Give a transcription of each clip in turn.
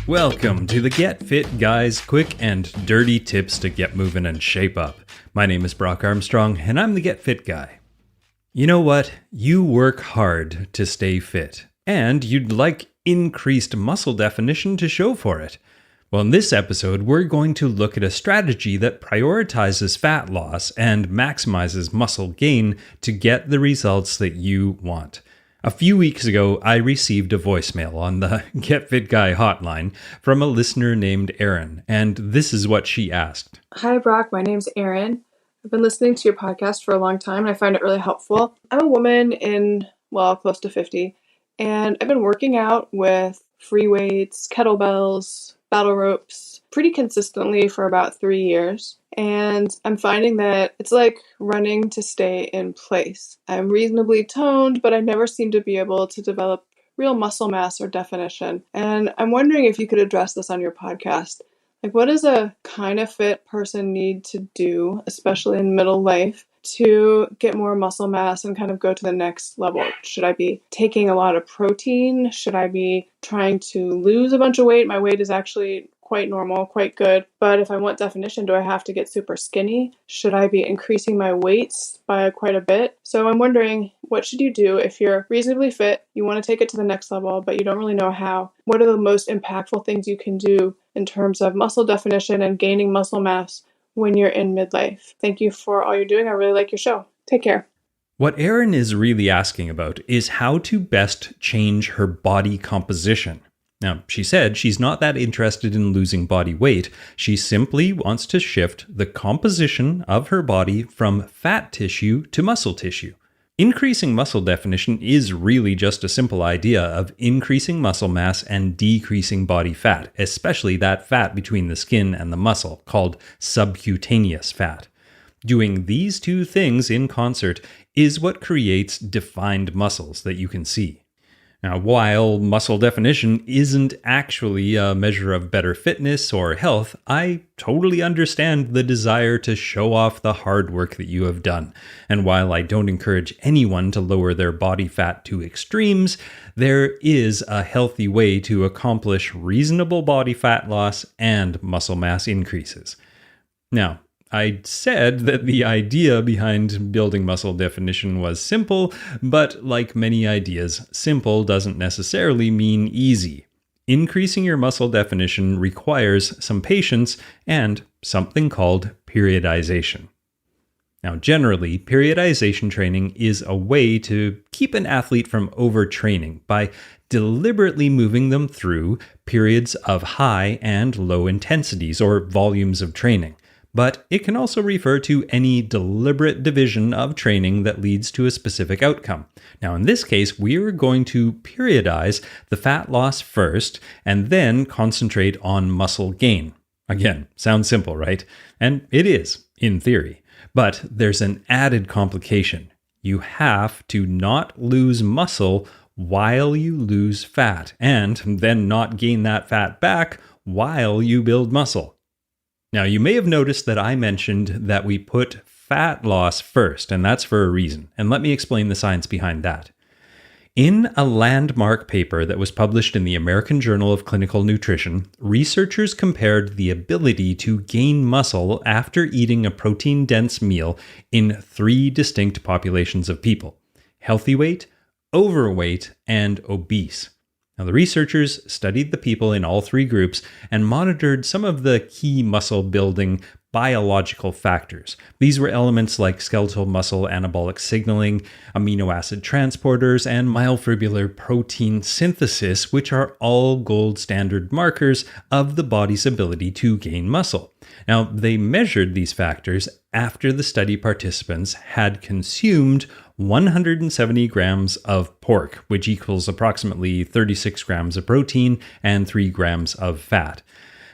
Welcome to the Get Fit Guys, quick and dirty tips to get moving and shape up. My name is Brock Armstrong, and I'm the Get Fit Guy. You know what? You work hard to stay fit, and you'd like increased muscle definition to show for it. Well, in this episode, we're going to look at a strategy that prioritizes fat loss and maximizes muscle gain to get the results that you want. A few weeks ago, I received a voicemail on the Get Fit Guy hotline from a listener named Erin, and this is what she asked. Hi, Brock. My name's Erin. I've been listening to your podcast for a long time, and I find it really helpful. I'm a woman in, close to 50, and I've been working out with free weights, kettlebells, battle ropes pretty consistently for about 3 years. And I'm finding that it's like running to stay in place. I'm reasonably toned, but I never seem to be able to develop real muscle mass or definition. And I'm wondering if you could address this on your podcast. Like, what does a kind of fit person need to do, especially in middle life, to get more muscle mass and kind of go to the next level? Should I be taking a lot of protein? Should I be trying to lose a bunch of weight? My weight is actually quite normal, quite good. But if I want definition, do I have to get super skinny? Should I be increasing my weights by quite a bit? So I'm wondering, what should you do if you're reasonably fit, you want to take it to the next level, but you don't really know how? What are the most impactful things you can do in terms of muscle definition and gaining muscle mass when you're in midlife? Thank you for all you're doing. I really like your show. Take care. What Erin is really asking about is how to best change her body composition. Now, she said she's not that interested in losing body weight. She simply wants to shift the composition of her body from fat tissue to muscle tissue. Increasing muscle definition is really just a simple idea of increasing muscle mass and decreasing body fat, especially that fat between the skin and the muscle, called subcutaneous fat. Doing these two things in concert is what creates defined muscles that you can see. Now, while muscle definition isn't actually a measure of better fitness or health, I totally understand the desire to show off the hard work that you have done. And while I don't encourage anyone to lower their body fat to extremes, there is a healthy way to accomplish reasonable body fat loss and muscle mass increases. Now, I said that the idea behind building muscle definition was simple, but like many ideas, simple doesn't necessarily mean easy. Increasing your muscle definition requires some patience and something called periodization. Now, generally, periodization training is a way to keep an athlete from overtraining by deliberately moving them through periods of high and low intensities or volumes of training. But it can also refer to any deliberate division of training that leads to a specific outcome. Now, in this case, we're going to periodize the fat loss first and then concentrate on muscle gain. Again, sounds simple, right? And it is, in theory. But there's an added complication. You have to not lose muscle while you lose fat, and then not gain that fat back while you build muscle. Now, you may have noticed that I mentioned that we put fat loss first, and that's for a reason. And let me explain the science behind that. In a landmark paper that was published in the American Journal of Clinical Nutrition, researchers compared the ability to gain muscle after eating a protein-dense meal in 3 distinct populations of people: healthy weight, overweight, and obese. Now, the researchers studied the people in all 3 groups and monitored some of the key muscle building biological factors. These were elements like skeletal muscle anabolic signaling, amino acid transporters, and myofibrillar protein synthesis, which are all gold standard markers of the body's ability to gain muscle. Now, they measured these factors after the study participants had consumed 170 grams of pork, which equals approximately 36 grams of protein and 3 grams of fat.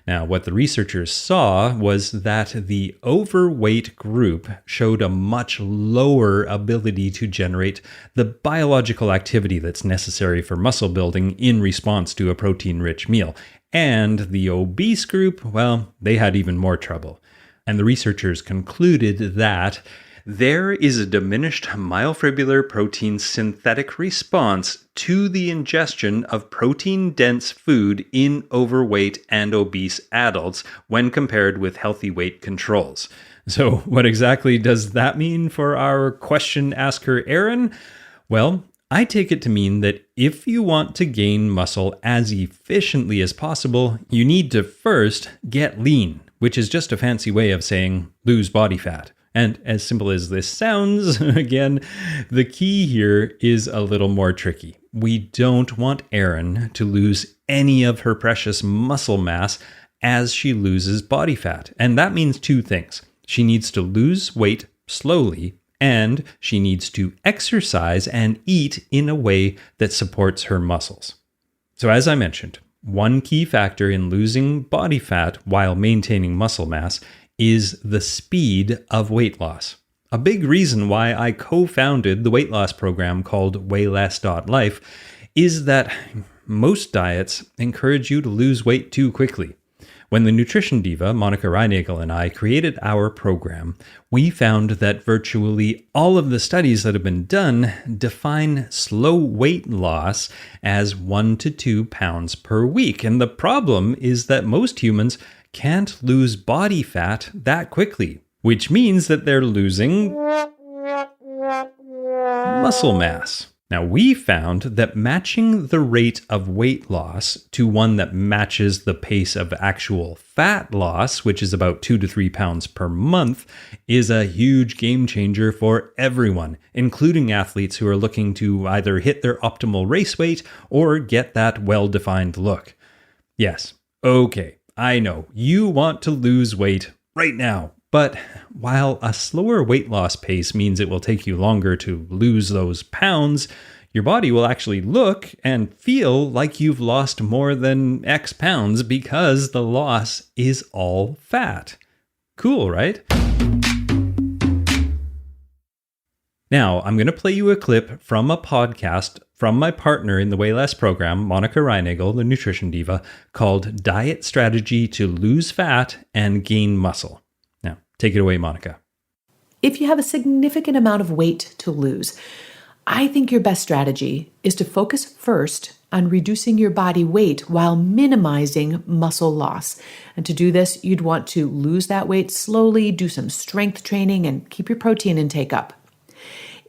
Now, what the researchers saw was that the overweight group showed a much lower ability to generate the biological activity that's necessary for muscle building in response to a protein-rich meal. And the obese group, well, they had even more trouble. And the researchers concluded that there is a diminished myofibrillar protein synthetic response to the ingestion of protein-dense food in overweight and obese adults when compared with healthy weight controls. So what exactly does that mean for our question asker Erin? Well, I take it to mean that if you want to gain muscle as efficiently as possible, you need to first get lean, which is just a fancy way of saying lose body fat. And as simple as this sounds, again, the key here is a little more tricky. We don't want Erin to lose any of her precious muscle mass as she loses body fat. And that means two things. She needs to lose weight slowly, and she needs to exercise and eat in a way that supports her muscles. So as I mentioned, one key factor in losing body fat while maintaining muscle mass is the speed of weight loss. A big reason why I co-founded the weight loss program called Wayless.life is that most diets encourage you to lose weight too quickly. When the nutrition diva, Monica Reinagel, and I created our program, we found that virtually all of the studies that have been done define slow weight loss as 1 to 2 pounds per week. And the problem is that most humans can't lose body fat that quickly, which means that they're losing muscle mass. Now, we found that matching the rate of weight loss to one that matches the pace of actual fat loss, which is about 2 to 3 pounds per month, is a huge game changer for everyone, including athletes who are looking to either hit their optimal race weight or get that well-defined look. Yes, okay, I know, you want to lose weight right now. But while a slower weight loss pace means it will take you longer to lose those pounds, your body will actually look and feel like you've lost more than X pounds because the loss is all fat. Cool, right? Now, I'm going to play you a clip from a podcast from my partner in the Weigh Less program, Monica Reinagel, the nutrition diva, called Diet Strategy to Lose Fat and Gain Muscle. Take it away, Monica. If you have a significant amount of weight to lose, I think your best strategy is to focus first on reducing your body weight while minimizing muscle loss. And to do this, you'd want to lose that weight slowly, do some strength training, and keep your protein intake up.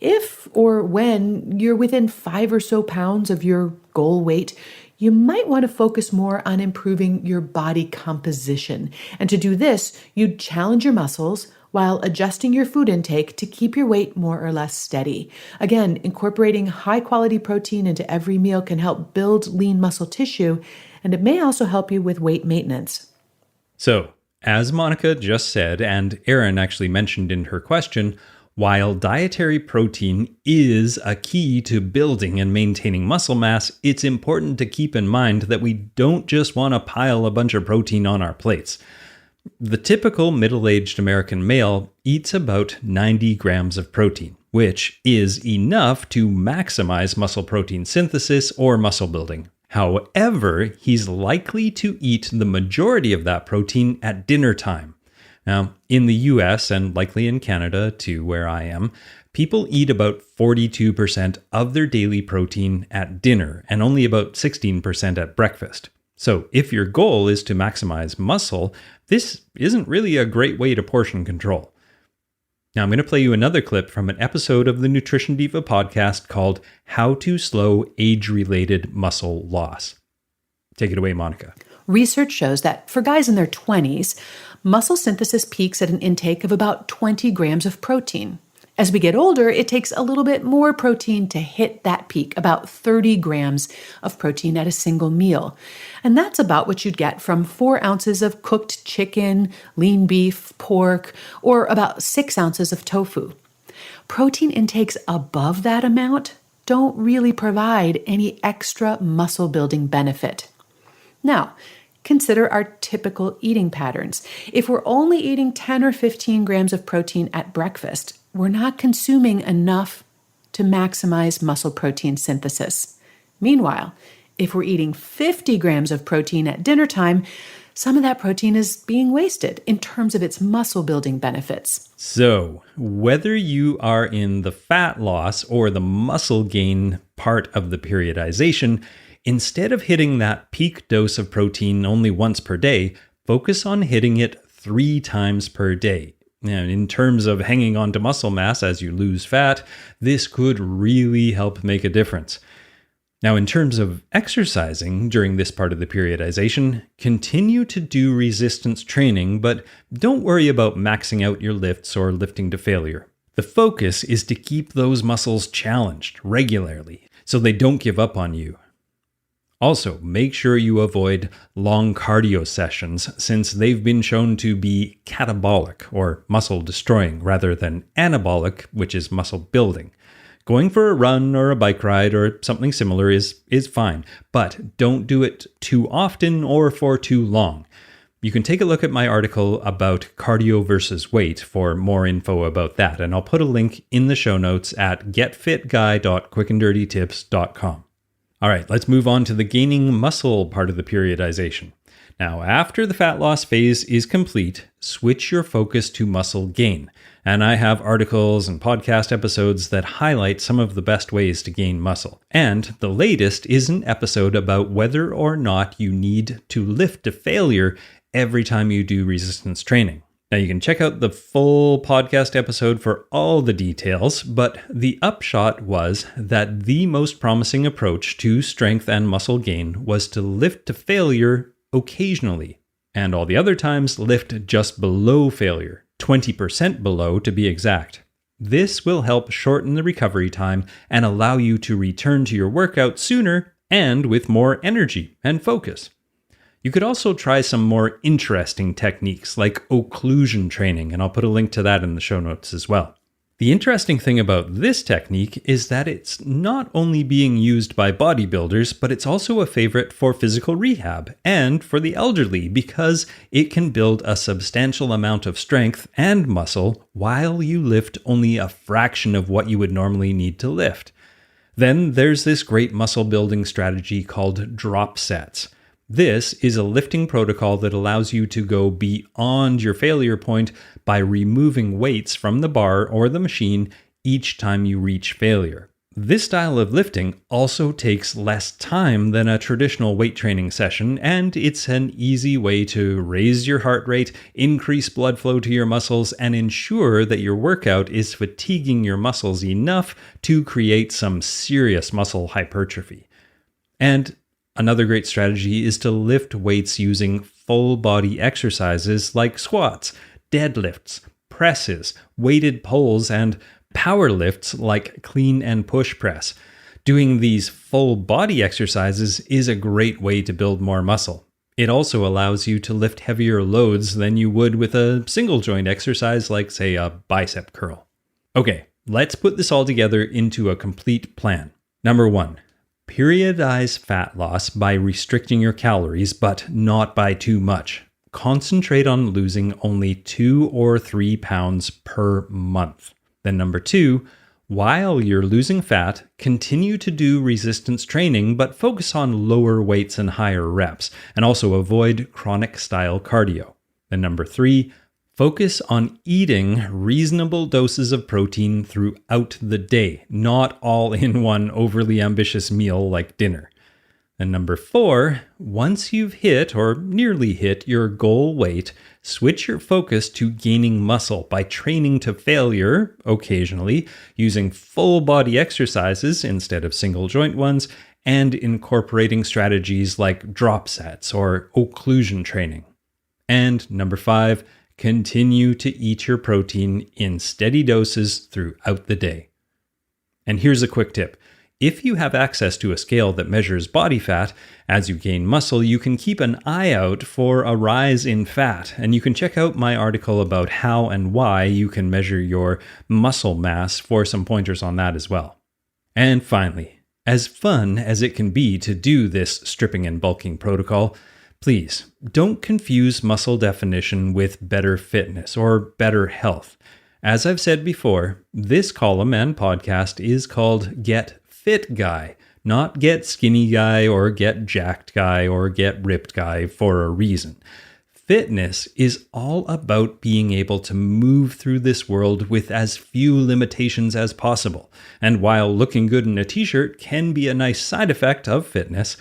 If or when you're within 5 or so pounds of your goal weight, you might want to focus more on improving your body composition. And to do this, you'd challenge your muscles while adjusting your food intake to keep your weight more or less steady. Again, incorporating high-quality protein into every meal can help build lean muscle tissue, and it may also help you with weight maintenance. So, as Monica just said, and Erin actually mentioned in her question, while dietary protein is a key to building and maintaining muscle mass, it's important to keep in mind that we don't just want to pile a bunch of protein on our plates. The typical middle-aged American male eats about 90 grams of protein, which is enough to maximize muscle protein synthesis or muscle building. However, he's likely to eat the majority of that protein at dinner time. Now, in the US and likely in Canada too, where I am, people eat about 42% of their daily protein at dinner and only about 16% at breakfast. So if your goal is to maximize muscle, this isn't really a great way to portion control. Now, I'm going to play you another clip from an episode of the Nutrition Diva podcast called How to Slow Age-Related Muscle Loss. Take it away, Monica. Research shows that for guys in their 20s, muscle synthesis peaks at an intake of about 20 grams of protein. As we get older, it takes a little bit more protein to hit that peak, about 30 grams of protein at a single meal. And that's about what you'd get from 4 ounces of cooked chicken, lean beef, pork, or about 6 ounces of tofu. Protein intakes above that amount don't really provide any extra muscle building benefit. Now, consider our typical eating patterns. If we're only eating 10 or 15 grams of protein at breakfast, we're not consuming enough to maximize muscle protein synthesis. Meanwhile, if we're eating 50 grams of protein at dinner time, some of that protein is being wasted in terms of its muscle building benefits. So, whether you are in the fat loss or the muscle gain part of the periodization, instead of hitting that peak dose of protein only once per day, focus on hitting it 3 times per day. Now, in terms of hanging on to muscle mass as you lose fat, this could really help make a difference. Now, in terms of exercising during this part of the periodization, continue to do resistance training, but don't worry about maxing out your lifts or lifting to failure. The focus is to keep those muscles challenged regularly so they don't give up on you. Also, make sure you avoid long cardio sessions since they've been shown to be catabolic or muscle destroying rather than anabolic, which is muscle building. Going for a run or a bike ride or something similar is fine, but don't do it too often or for too long. You can take a look at my article about cardio versus weight for more info about that, and I'll put a link in the show notes at getfitguy.quickanddirtytips.com. All right, let's move on to the gaining muscle part of the periodization. Now, after the fat loss phase is complete, switch your focus to muscle gain. And I have articles and podcast episodes that highlight some of the best ways to gain muscle. And the latest is an episode about whether or not you need to lift to failure every time you do resistance training. Now, you can check out the full podcast episode for all the details, but the upshot was that the most promising approach to strength and muscle gain was to lift to failure occasionally, and all the other times lift just below failure, 20% below to be exact. This will help shorten the recovery time and allow you to return to your workout sooner and with more energy and focus. You could also try some more interesting techniques like occlusion training, and I'll put a link to that in the show notes as well. The interesting thing about this technique is that it's not only being used by bodybuilders, but it's also a favorite for physical rehab and for the elderly because it can build a substantial amount of strength and muscle while you lift only a fraction of what you would normally need to lift. Then there's this great muscle building strategy called drop sets. This is a lifting protocol that allows you to go beyond your failure point by removing weights from the bar or the machine each time you reach failure. This style of lifting also takes less time than a traditional weight training session, and it's an easy way to raise your heart rate, increase blood flow to your muscles, and ensure that your workout is fatiguing your muscles enough to create some serious muscle hypertrophy. And another great strategy is to lift weights using full body exercises like squats, deadlifts, presses, weighted pulls, and power lifts like clean and push press. Doing these full body exercises is a great way to build more muscle. It also allows you to lift heavier loads than you would with a single joint exercise like, say, a bicep curl. Okay, let's put this all together into a complete plan. Number 1. Periodize fat loss by restricting your calories, but not by too much. Concentrate on losing only 2 or 3 pounds per month. Then number 2, while you're losing fat, continue to do resistance training, but focus on lower weights and higher reps, and also avoid chronic style cardio. Then number 3, focus on eating reasonable doses of protein throughout the day, not all in one overly ambitious meal like dinner. And number 4, once you've hit or nearly hit your goal weight, switch your focus to gaining muscle by training to failure occasionally, using full body exercises instead of single joint ones, and incorporating strategies like drop sets or occlusion training. And number 5, continue to eat your protein in steady doses throughout the day. And here's a quick tip. If you have access to a scale that measures body fat, as you gain muscle, you can keep an eye out for a rise in fat, and you can check out my article about how and why you can measure your muscle mass for some pointers on that as well. And finally, as fun as it can be to do this stripping and bulking protocol, please don't confuse muscle definition with better fitness or better health. As I've said before, this column and podcast is called Get Fit Guy, not Get Skinny Guy or Get Jacked Guy or Get Ripped Guy for a reason. Fitness is all about being able to move through this world with as few limitations as possible. And while looking good in a t-shirt can be a nice side effect of fitness,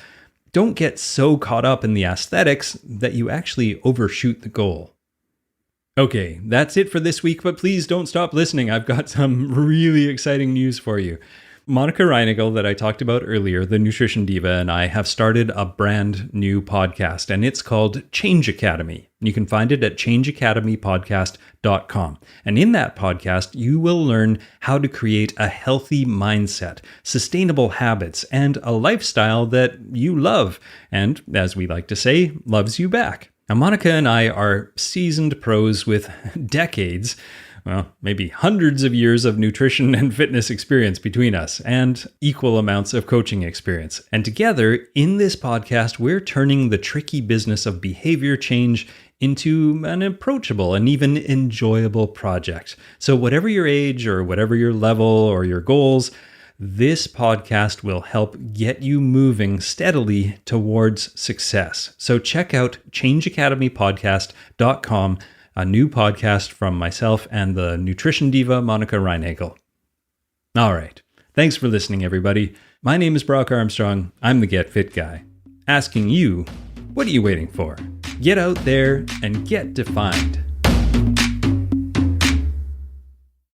don't get so caught up in the aesthetics that you actually overshoot the goal. Okay, that's it for this week, but please don't stop listening. I've got some really exciting news for you. Monica Reinigal, that I talked about earlier, the nutrition diva, and I have started a brand new podcast, and it's called Change Academy. You can find it at changeacademypodcast.com. And in that podcast, you will learn how to create a healthy mindset, sustainable habits, and a lifestyle that you love, and, as we like to say, loves you back. Now, Monica and I are seasoned pros with decades, well, maybe hundreds of years of nutrition and fitness experience between us, and equal amounts of coaching experience. And together, in this podcast, we're turning the tricky business of behavior change into an approachable and even enjoyable project. So whatever your age or whatever your level or your goals, this podcast will help get you moving steadily towards success. So check out changeacademypodcast.com, a new podcast from myself and the nutrition diva, Monica Reinigal. All right. Thanks for listening, everybody. My name is Brock Armstrong. I'm the Get Fit Guy. Asking you, what are you waiting for? Get out there and get defined.